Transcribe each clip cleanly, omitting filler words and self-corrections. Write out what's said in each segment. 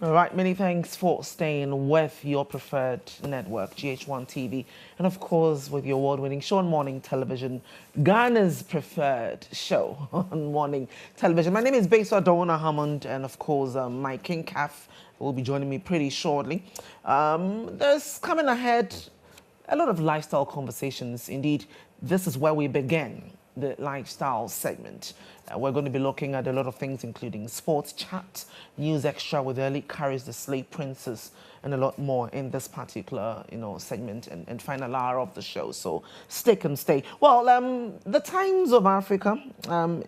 All right, many thanks for staying with your preferred network, GH1 TV, and of course with your award-winning show on morning television, Ghana's preferred show on morning television. My name is Beswa Dona Hammond, and of course my King Calf will be joining me pretty shortly. There's coming ahead a lot of lifestyle conversations. Indeed, this is where we begin the lifestyle segment. We're going to be looking at a lot of things, including sports chat, news extra with Early Carries the Slave Princess, and a lot more in this particular, segment and final hour of the show. So stick and stay. Well, the Times of Africa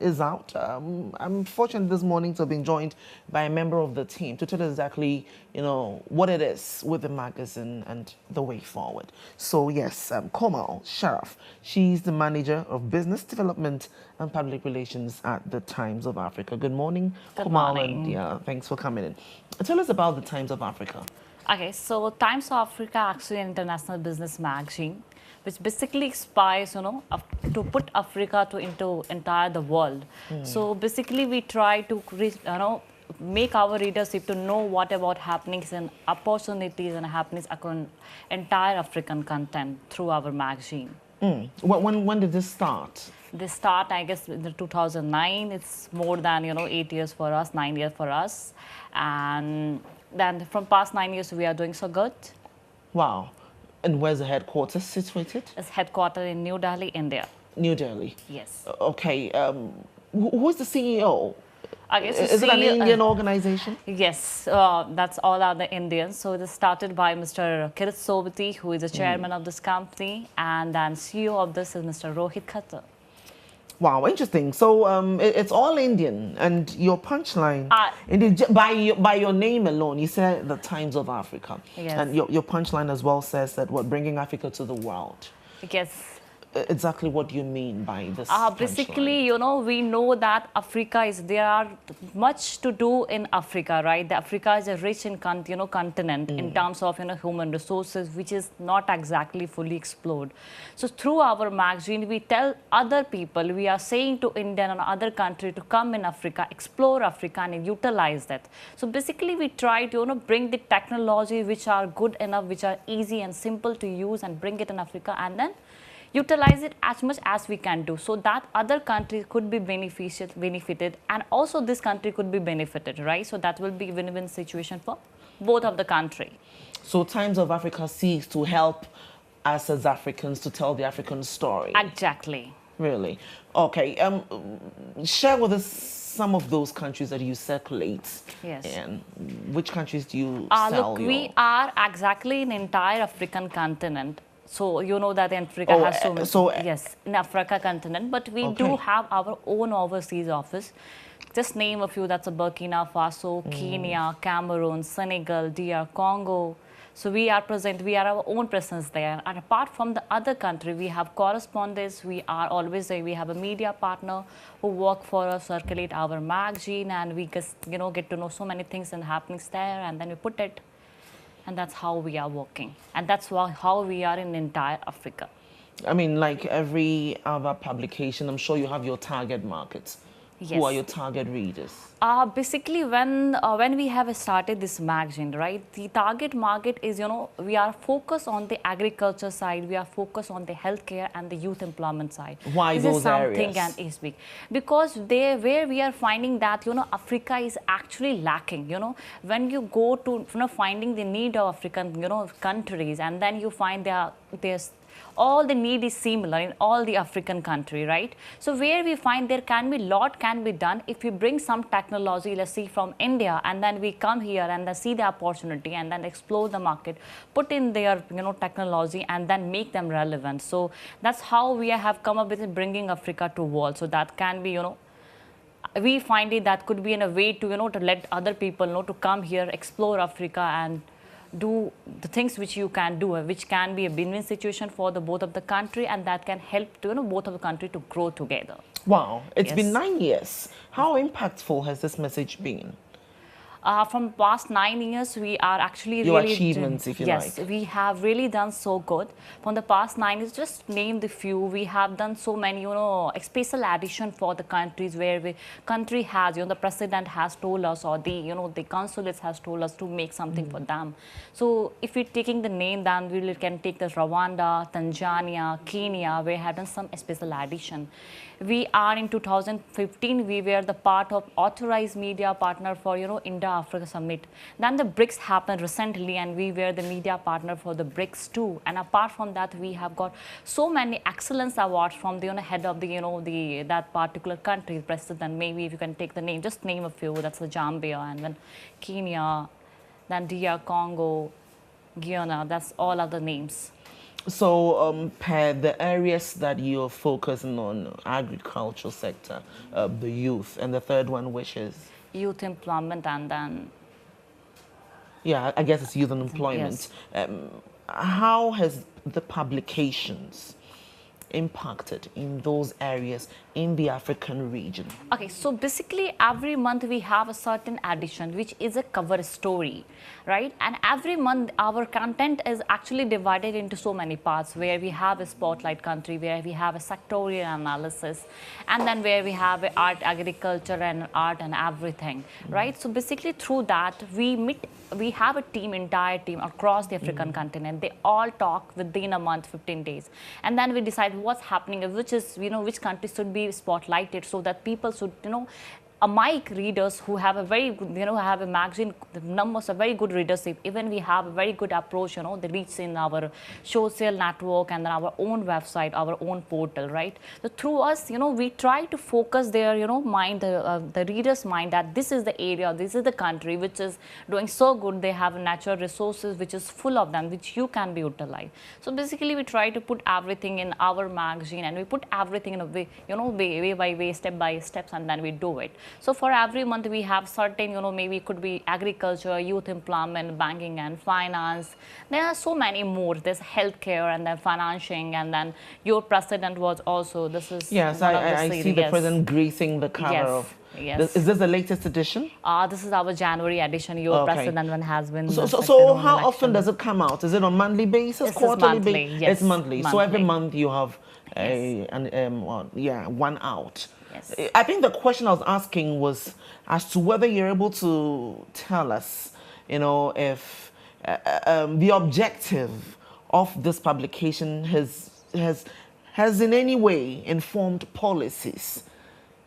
is out. I'm fortunate this morning to have been joined by a member of the team to tell us exactly, what it is with the magazine and the way forward. So yes, Komal Sharraf. She's the manager of business development and public relations at the Times of Africa. Good morning, Good Komal, morning. and yeah, thanks for coming in. Tell us about the Times of Africa. Okay, so Times of Africa actually an international business magazine, which basically aspires, to put Africa into entire the world. So basically, we try to, make our readership to know what about happenings and opportunities and happenings across entire African content through our magazine. When did this start? They start, I guess, in the 2009. It's more than 8 years for us, 9 years for us, and then from past 9 years we are doing so good. Wow. And where's the headquarters situated? It's headquartered in New Delhi, India. New Delhi. Yes. Okay. Who's the CEO? Okay, so Is it an Indian organization? Yes, that's all are the Indians. So it is started by Mr. Kirit Sobati, who is the chairman of this company, and then CEO of this is Mr. Rohit Khattar. Wow, interesting. So it's all Indian, and your punchline, indeed, by your name alone, you said the Times of Africa, Yes. and your punchline as well says that what bringing Africa to the world. Yes. Exactly what do you mean by this? Basically, we know that there are much to do in Africa, right? Africa is a rich in continent in terms of human resources, which is not exactly fully explored. So through our magazine, we tell other people, we are saying to India and other country to come in Africa, explore Africa and utilize that. So basically, we try to bring the technology which are good enough, which are easy and simple to use, and bring it in Africa, and then utilize it as much as we can do so that other countries could be benefited, and also this country could be benefited, right? So that will be a win-win situation for both of the country. So Times of Africa seeks to help us as Africans to tell the African story. Exactly. Really? Okay. Share with us some of those countries that you circulate. Yes. And which countries do you sell? Look, we are exactly in entire African continent. So you know that Africa has so many. Yes, in Africa continent, but we do have our own overseas office. Just name a few. That's Burkina Faso, Kenya, Cameroon, Senegal, DR Congo. So we are present. We are our own presence there. And apart from the other country, we have correspondents. We are always there. We have a media partner who work for us, circulate our magazine, and we just get to know so many things and happenings there, and then we put it. And that's how we are working. And that's how we are in entire Africa. I mean, like every other publication, I'm sure you have your target markets. Yes. Who are your target readers? Basically, when we have started this magazine, right, the target market is, we are focused on the agriculture side, we are focused on the healthcare and the youth employment side. Why those areas? This is something and is big. Because where we are finding that, Africa is actually lacking, when you go to, finding the need of African, countries, and then you find there's all the need is similar in all the African country, right? So where we find there can be lot can be done if we bring some technology, let's see from India, and then we come here and then see the opportunity and then explore the market, put in their technology and then make them relevant. So that's how we have come up with it, bringing Africa to world. So that can be we find it that could be in a way to to let other people know to come here, explore Africa, and do the things which you can do, which can be a win-win situation for the both of the country, and that can help to both of the country to grow together. Wow, it's been 9 years. How impactful has this message been? From past 9 years, we are actually Your really achievements, if you yes, like. we have really done so good. From the past 9 years, just name the few. We have done so many, a special addition for the countries where the country has, the president has told us, or the consulates has told us to make something for them. So if we're taking the name, then we can take the Rwanda, Tanzania, Kenya, where we have done some special addition. We are in 2015, we were the part of authorized media partner for, India-Africa Summit. Then the BRICS happened recently, and we were the media partner for the BRICS too. And apart from that, we have got so many excellence awards from the head of that particular country, president. Maybe if you can take the name, just name a few. That's the Zambia, and then Kenya, then DR Congo, Guyana. That's all other names. So, per the areas that you're focusing on, agricultural sector, the youth, and the third one, which is? Youth employment, and then... Yeah, I guess it's youth and employment. Yes. How has the publications impacted in those areas in the African region? Okay, so basically every month we have a certain edition which is a cover story, right? And every month our content is actually divided into so many parts, where we have a spotlight country, where we have a sectorial analysis, and then where we have a art, agriculture, and art and everything, right? So basically through that we have a team, entire team across the African continent. They all talk within a month, 15 days. And then we decide what's happening, which is, which countries should be spotlighted, so that people should, mic readers who have a very good, have a magazine, the numbers are very good readership. Even we have a very good approach, they reach in our social network and then our own website, our own portal, right? So through us, we try to focus their, mind, the reader's mind, that this is the area, this is the country which is doing so good. They have natural resources which is full of them, which you can be utilized. So basically we try to put everything in our magazine, and we put everything in a way, way by way, step by steps, and then we do it. So for every month we have certain, maybe it could be agriculture, youth employment, banking and finance. There are so many more. There's healthcare, and then financing, and then your president was also, this is yes, one of I the see the yes. president gracing the cover Yes. of. Yes. Is this the latest edition? This is our January edition. Your president one has been. So how often does it come out? Is it on monthly basis, quarterly basis? Yes. It's monthly. So every month you have yes. one out. Yes. I think the question I was asking was as to whether you're able to tell us, if the objective of this publication has in any way informed policies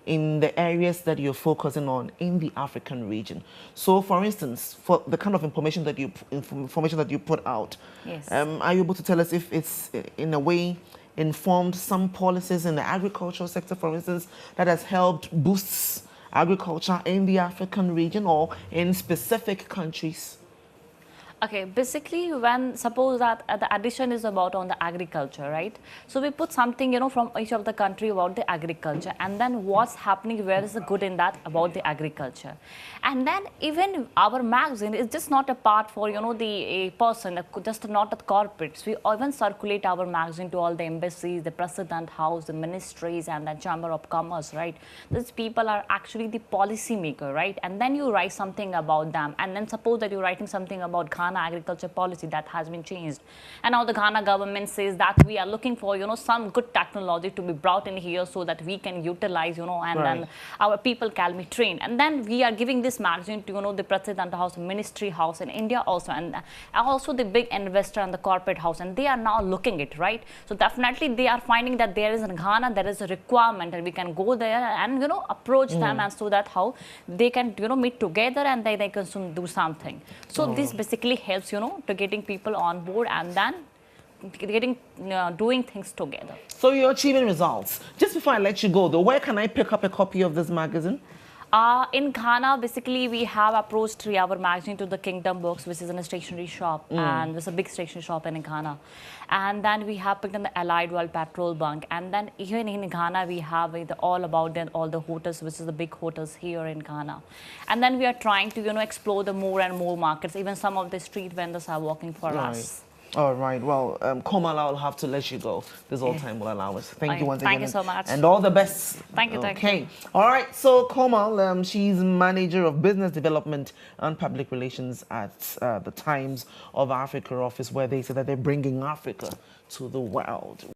in the areas that you're focusing on in the African region. So, for instance, for the kind of information that you put out, yes. Are you able to tell us if it's in a way informed some policies in the agricultural sector, for instance, that has helped boost agriculture in the African region or in specific countries? Okay, basically when suppose that the addition is about on the agriculture, right? So we put something, from each of the country about the agriculture, and then what's happening, where is the good in that about the agriculture. And then even our magazine is just not a part for, the person, just not the corporates. We even circulate our magazine to all the embassies, the president house, the ministries, and the chamber of commerce, right? These people are actually the policy maker, right? And then you write something about them, and then suppose that you're writing something about Ghana agriculture policy that has been changed, and now the Ghana government says that we are looking for some good technology to be brought in here so that we can utilize and right. Then our people can be trained, and then we are giving this magazine to the president house, ministry house in India also, and also the big investor and the corporate house, and they are now looking it, right? So definitely they are finding that there is in Ghana there is a requirement, and we can go there and approach them, and so that how they can meet together and they can do something. So this basically helps to getting people on board, and then getting doing things together. So you're achieving results. Just before I let you go though, where can I pick up a copy of this magazine? In Ghana, basically, we have approached our magazine to the Kingdom Books, which is in a stationery shop, and there's a big stationery shop in Ghana. And then we have picked in the Allied World Petrol Bunk. And then even in Ghana, we have all about all the hotels, which is the big hotels here in Ghana. And then we are trying to, explore the more and more markets. Even some of the street vendors are working for us. All right. Well, Komal, I'll have to let you go. This all time will allow us. Thank you once again. Thank you so much. And all the best. Thank you. Okay. All right. So Komal, she's manager of business development and public relations at the Times of Africa office, where they say that they're bringing Africa to the world.